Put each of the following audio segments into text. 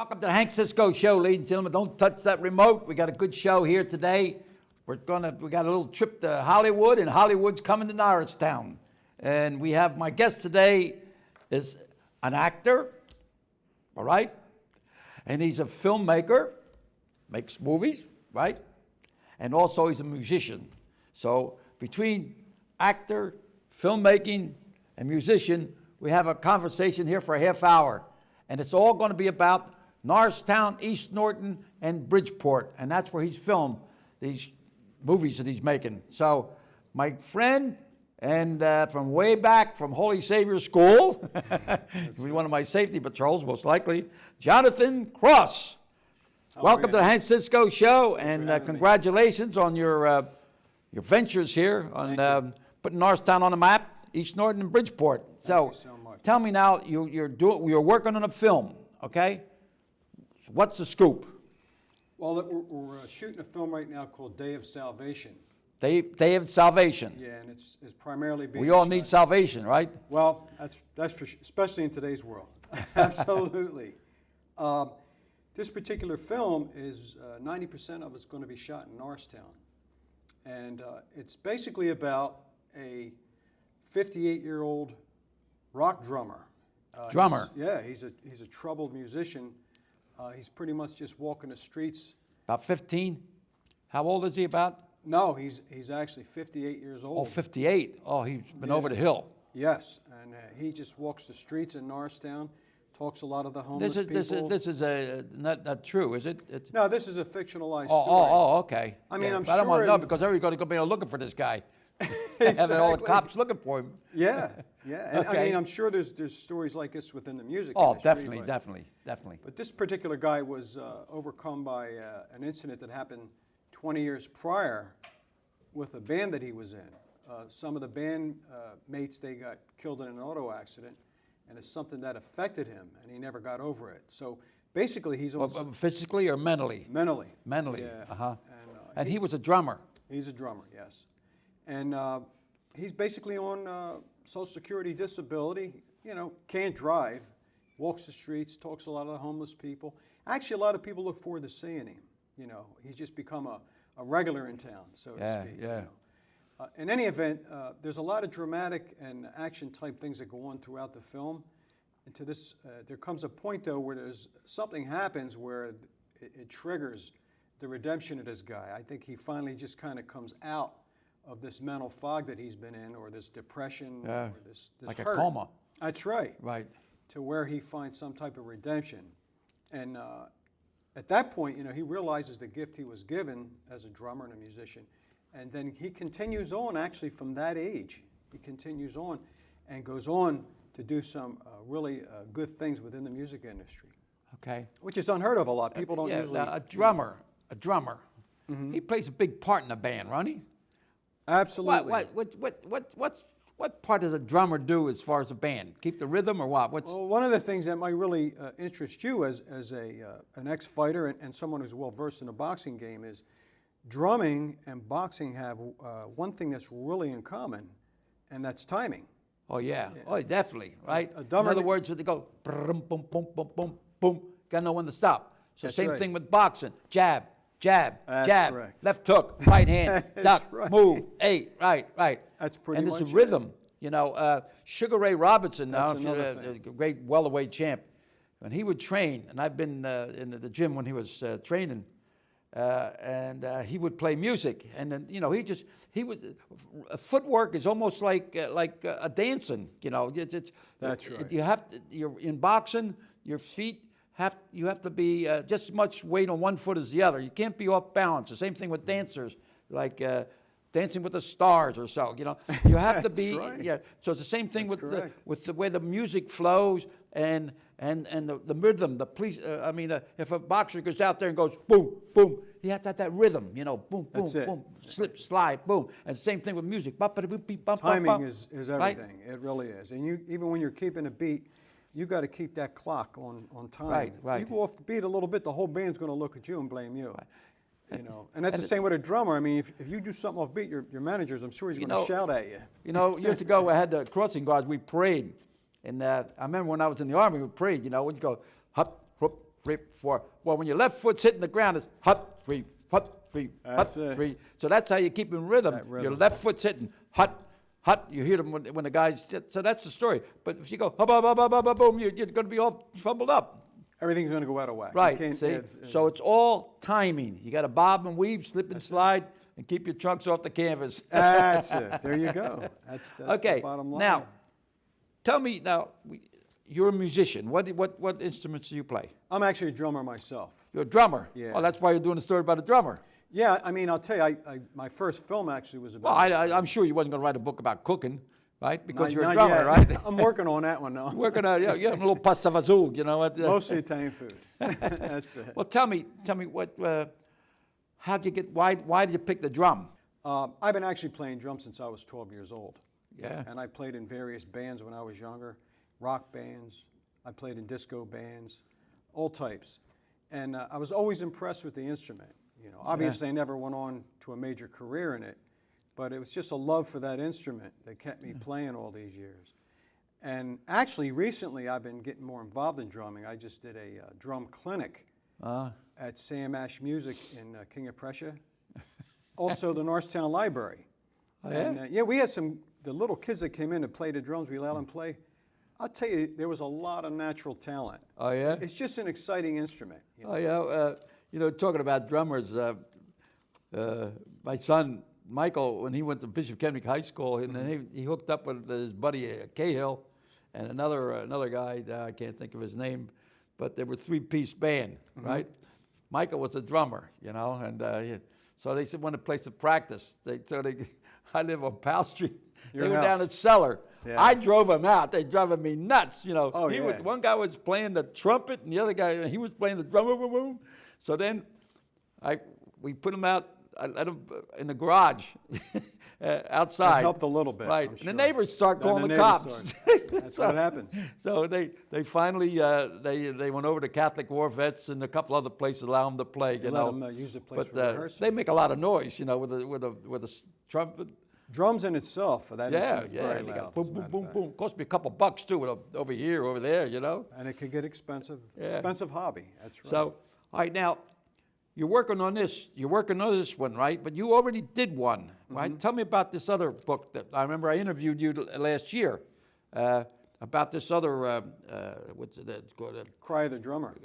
Welcome to the Hank Cisco Show, ladies and gentlemen. Don't touch that remote. We got a good show here today. We got a little trip to Hollywood, and Hollywood's coming to Norristown. And we have my guest today is an actor, all right? And he's a filmmaker, makes movies, right? And also he's a musician. So between actor, filmmaking, and musician, we have a conversation here for a half hour. And it's all going to be about Norristown, East Norton, and Bridgeport. And that's where he's filmed these movies that he's making. So my friend, and from way back from Holy Savior School, he's one of my safety patrols, most likely, Jonathan Cross. Welcome to the Hank Cisco Show, and congratulations on your ventures here on putting Norristown on the map, East Norton and Bridgeport. Thank you so much. Tell me now, you're working on a film, okay? So what's the scoop? Well, we're shooting a film right now called Day of Salvation. Day of Salvation. Yeah, and it's primarily being We all shot. need salvation, right? Well, that's for especially in today's world. Absolutely. This particular film is 90% of it's going to be shot in Norristown, and it's basically about a 58-year-old rock drummer. Drummer. He's a troubled musician. He's pretty much just walking the streets. About 15? How old is he about? No, he's actually 58 years old. Oh, 58. Oh, he's been over the hill. Yes, and he just walks the streets in Norristown, talks a lot of the homeless people. This is not true, is it? No, this is a fictionalized story. Oh, okay. I mean, yeah, I'm but I don't want to sure know because everybody's going to be looking for this guy. Exactly. Having all the cops looking for him. Yeah, yeah. And Okay. I mean, I'm sure there's stories like this within the music Oh, industry. definitely. But this particular guy was overcome by an incident that happened 20 years prior with a band that he was in. Some of the band mates, they got killed in an auto accident, and it's something that affected him, and he never got over it. So basically, he's on Physically or mentally? mentally. Mentally. Yeah. Uh-huh. And he was a drummer. he's a drummer, yes. And he's basically on Social Security disability, can't drive, walks the streets, talks to a lot of the homeless people. Actually, a lot of people look forward to seeing him. He's just become a regular in town, so to speak. Yeah. In any event, there's a lot of dramatic and action-type things that go on throughout the film. And to this, there comes a point, though, where something happens where it triggers the redemption of this guy. I think he finally just kind of comes out of this mental fog that he's been in, or this depression, or this Like hurt. a coma. That's right. Right. To where he finds some type of redemption. And at that point, he realizes the gift he was given as a drummer and a musician. And then he continues on, actually, from that age. He continues on and goes on to do some really good things within the music industry. Okay. Which is unheard of a lot. People don't usually... A drummer. Mm-hmm. He plays a big part in the band, don't he? Absolutely. What part does a drummer do as far as the band? Keep the rhythm or what? Well, one of the things that might really interest you as an ex-fighter and someone who's well-versed in the boxing game is drumming and boxing have one thing that's really in common, and that's timing. Oh, yeah. Oh, definitely, right? A In drummer- other words, they go boom, boom, boom, boom, boom, boom. Got to know when to stop. So That's same right. thing with boxing. Jab, jab, That's jab. correct. Left hook, right hand, That's duck, right. move, eight, right. That's pretty And much it's it. a rhythm. Sugar Ray Robinson, That's now, another the thing. great welterweight champ, when he would train, and I've been in the gym when he was training, and he would play music, and then footwork is almost like a dancing. That's right. You're in boxing, your feet you have to be just as much weight on one foot as the other. You can't be off balance. The same thing with dancers, like Dancing with the Stars or so. You have to be. right. Yeah. So it's the same thing That's with correct. with the way the music flows and the rhythm. If a boxer goes out there and goes boom, boom, he has to have that rhythm. Boom, boom, That's it. boom, slip, slide, boom. And same thing with music. Timing is everything. Right? It really is. And even when you're keeping a beat, you got to keep that clock on time. Right. If you go off the beat a little bit, the whole band's going to look at you and blame you. And that's the same with a drummer. I mean, if you do something off beat, your manager's, I'm sure he's going to shout at you. Years ago, I had the crossing guards. We prayed, and I remember when I was in the army, we prayed. When you go hop, hop, 3, 4. Well, when your left foot's hitting the ground, it's hut, 3, hut, 3, hut, That's it. 3. So that's how you keep in rhythm. That rhythm. Your left foot's hitting hut, hut. You hear them when the guys. So that's the story. But if you go hub, hub, hub, hub, hub, boom, you're going to be all fumbled up. Everything's going to go out of whack. You Right. can't- See. it's- So it's all timing. You got to bob and weave, slip and slide, and keep your trunks off the canvas. That's it. There you go. That's Okay. the bottom line. Now, tell me now. You're a musician. What instruments do you play? I'm actually a drummer myself. You're a drummer. Yeah. Oh, that's why you're doing a story about a drummer. Yeah, I mean, I'll tell you, my first film actually was Well, about. I'm sure you wasn't going to write a book about cooking, right? Because you're a Not drummer, yet. right? I'm working on that one now. Working on a little pasta fazool, you know what? Mostly Italian food. That's it. Well, tell me what? How'd you get? Why did you pick the drum? I've been actually playing drums since I was 12 years old. Yeah. And I played in various bands when I was younger, rock bands. I played in disco bands, all types. And I was always impressed with the instrument. You know, obviously I never went on to a major career in it, but it was just a love for that instrument that kept me playing all these years. And actually, recently I've been getting more involved in drumming. I just did a drum clinic at Sam Ash Music in King of Prussia. Also the Norristown Library. Oh, yeah? And, we had the little kids that came in to play the drums, we allowed them play. I'll tell you, there was a lot of natural talent. Oh, yeah? It's just an exciting instrument. You know? Oh, yeah. Talking about drummers, my son, Michael, when he went to Bishop Kenrick High School, and then he hooked up with his buddy Cahill and another guy, I can't think of his name, but they were 3-piece band, right? Michael was a drummer, and so they said, want a place to practice. I live on Powell Street. Your They went down house. to Cellar. Yeah. I drove them out. They driving me nuts, Oh, He yeah. was, one guy was playing the trumpet, and the other guy, he was playing the drum. Boom, boom, boom. So then we put him out. I let him in the garage outside. That helped a little bit, Right. I'm And sure. the neighbors start Then calling the the neighbors cops. That's what happens. So they finally they went over to Catholic War Vets and a couple other places allow them to play. Let them use the place but for rehearsal. they make a lot of noise, with a trumpet. Drums in itself, for that Yeah, instrument, is yeah. very They loud, got as boom, a boom, matter boom, of boom. fact. Cost me a couple bucks too, over here, over there, And it could get expensive. Yeah. Expensive hobby. That's right. So, all right, now you're working on this. You're working on this one, right? But you already did one, right? Tell me about this other book that I remember I interviewed you last year about this other what's it called? Cry of the Drummer.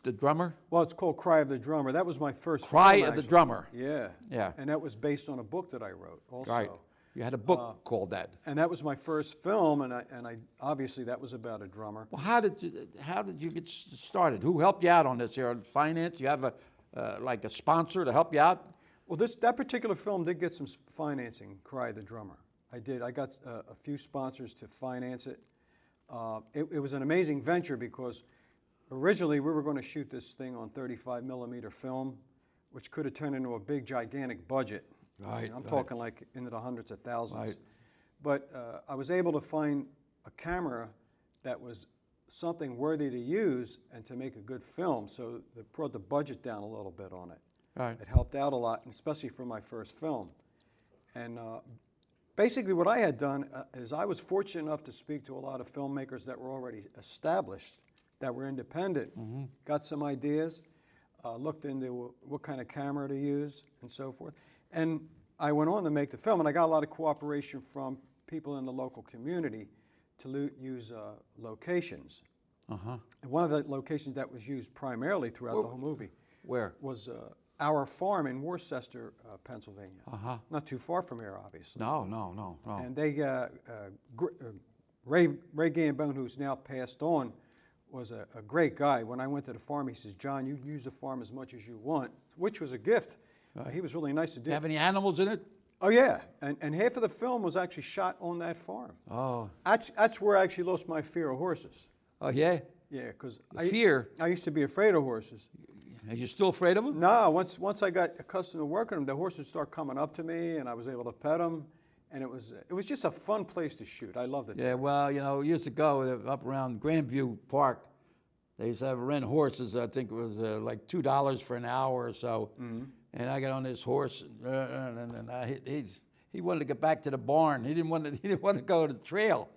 The drummer. Well, it's called Cry of the Drummer. That was my first Cry film, of the actually. Drummer. Yeah. Yeah. And that was based on a book that I wrote also. Right. You had a book called that. And that was my first film, and I obviously that was about a drummer. Well, how did you get started? Who helped you out on this? Here, finance? You have like a sponsor to help you out? Well, that particular film did get some financing, Cry of the Drummer. I did. I got a few sponsors to finance it. It was an amazing venture because originally we were going to shoot this thing on 35 millimeter film, which could have turned into a big, gigantic budget. Right, I'm right. talking like into the hundreds of thousands. Right. But I was able to find a camera that was something worthy to use and to make a good film, so it brought the budget down a little bit on it. Right. It helped out a lot, and especially for my first film. And basically what I had done is I was fortunate enough to speak to a lot of filmmakers that were already established, that were independent, got some ideas, looked into what kind of camera to use and so forth. And I went on to make the film, and I got a lot of cooperation from people in the local community to use locations. And one of the locations that was used primarily throughout the whole movie Where? was our farm in Worcester, Pennsylvania. Not too far from here, obviously. No. And they, Ray Gambone, who's now passed on, was a great guy. When I went to the farm, he says, "John, you use the farm as much as you want," which was a gift. He was really nice to Do do. you have any animals in it? Oh, yeah. And half of the film was actually shot on that farm. Oh. That's where I actually lost my fear of horses. Oh, yeah? Yeah, because Fear? I used to be afraid of horses. Are you still afraid of them? No, once I got accustomed to working them, the horses started coming up to me, and I was able to pet them, and it was just a fun place to shoot. I loved it. Yeah, well, years ago, up around Grandview Park, they used to have rent horses. I think it was like $2 for an hour or so. And I got on this horse, and he wanted to get back to the barn. He didn't want to go to the trail.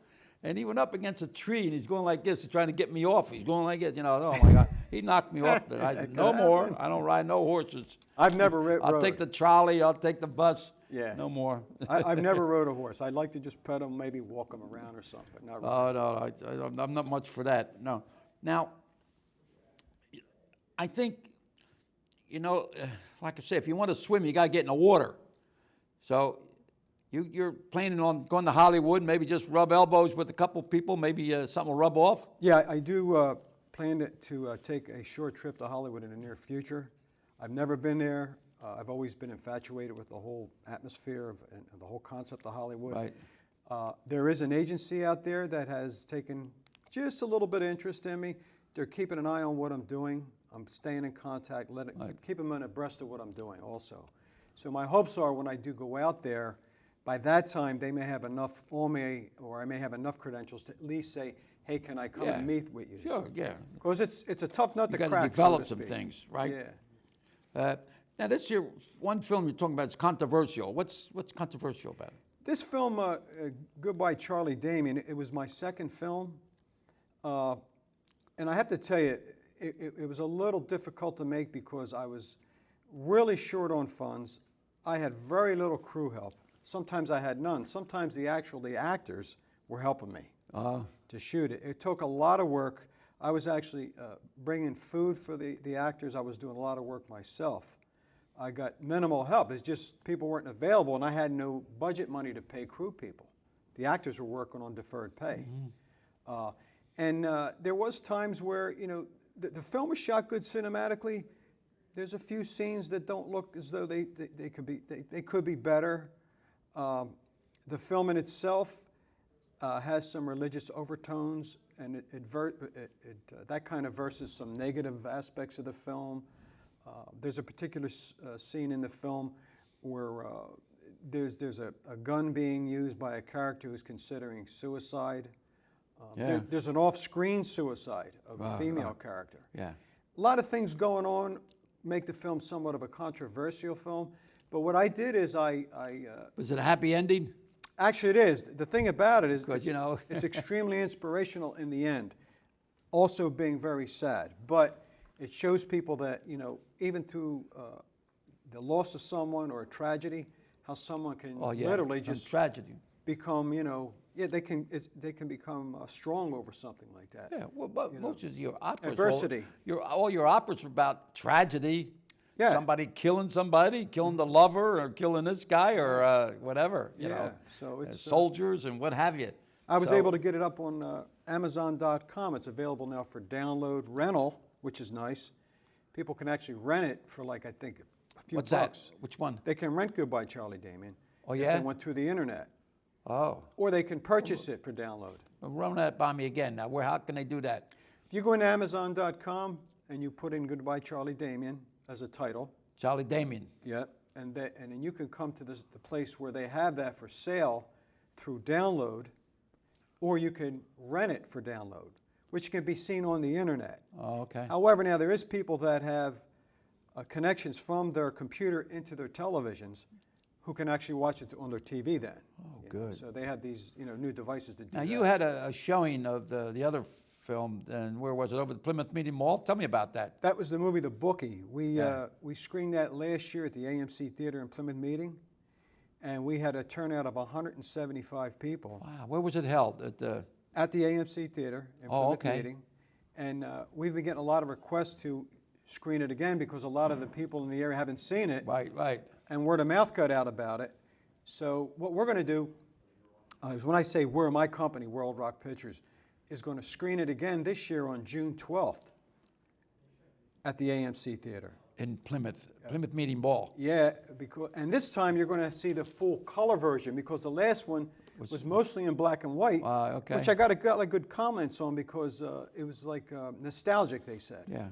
and he went up against a tree, and he's going like this. He's trying to get me off. He's going like this, you know. Oh my God, he knocked me off. I said, no more. I don't ride no horses. I've never rode. I'll take the trolley. I'll take the bus. Yeah. No more. I've never rode a horse. I'd like to just pet him, maybe walk him around or something. But not really. Oh no, I'm not much for that. No. Now, I think, you know, like I said, if you want to swim, you got to get in the water. So you're planning on going to Hollywood, maybe just rub elbows with a couple people, maybe something will rub off? Yeah, I do plan to take a short trip to Hollywood in the near future. I've never been there. I've always been infatuated with the whole atmosphere and the whole concept of Hollywood. Right. There is an agency out there that has taken just a little bit of interest in me. They're keeping an eye on what I'm doing. I'm staying in contact, keep them abreast of what I'm doing also. So my hopes are when I do go out there, by that time they may have enough on me, or I may have enough credentials to at least say, hey, can I come and meet with you? Sure, yeah. Because it's a tough nut to crack. You got to develop some things, right? Yeah. Now this year, one film you're talking about is controversial. What's controversial about it? This film, Goodbye Charlie Damien, it was my second film. And I have to tell you, it was a little difficult to make because I was really short on funds. I had very little crew help. Sometimes I had none. Sometimes the actors were helping me to shoot it. It took a lot of work. I was actually bringing food for the actors. I was doing a lot of work myself. I got minimal help. It's just people weren't available, and I had no budget money to pay crew people. The actors were working on deferred pay. And there was times where, you know, the film was shot good cinematically. There's a few scenes that don't look as though they could be better. The film in itself has some religious overtones, and that kind of versus some negative aspects of the film. There's a particular scene in the film where there's a gun being used by a character who's considering suicide. There's an off-screen suicide of a female character. Yeah. A lot of things going on make the film somewhat of a controversial film. But what I did is Was it a happy ending? Actually, it is. The thing about it is you know. it's extremely inspirational in the end, also being very sad. But it shows people that, you know, even through the loss of someone or a tragedy, how someone can literally just tragedy become, you know, they can become strong over something like that. Yeah, well, but most of your operas, adversity. All your operas are about tragedy. Yeah. Somebody killing somebody, killing the lover, or killing this guy, or whatever. You know, so it's soldiers and what have you. I was able to get it up on Amazon.com. It's available now for download rental, which is nice. People can actually rent it for, like, I think a few bucks. What's that? Which one? They can rent Goodbye Charlie Damien. Oh yeah. If they went through the internet. Oh. Or they can purchase it for download. Run that by me again. Now, how can they do that? If you go into Amazon.com and you put in Goodbye Charlie Damien as a title. Charlie Damien. Yeah, and then you can come to the place where they have that for sale through download, or you can rent it for download, which can be seen on the internet. Oh, okay. However, now there is people that have connections from their computer into their televisions who can actually watch it on their TV then. Oh, good. So they have these, you know, new devices to do now, that. you had a showing of the other film, and where was it? Over the Plymouth Meeting Mall? Tell me about that. That was the movie The Bookie. We screened that last year at the AMC Theater in Plymouth Meeting, and we had a turnout of 175 people. Wow. Where was it held? At the AMC Theater in Plymouth Meeting. And we've been getting a lot of requests to screen it again because a lot of the people in the area haven't seen it. Right. And word of mouth got out about it. So what we're going to do is, when I say we're, my company, World Rock Pictures, is going to screen it again this year on June 12th at the AMC Theater. In Plymouth Meeting Mall. Yeah, and this time you're going to see the full color version, because the last one was mostly in black and white, okay. which I got like good comments on because it was like nostalgic, they said. Yeah.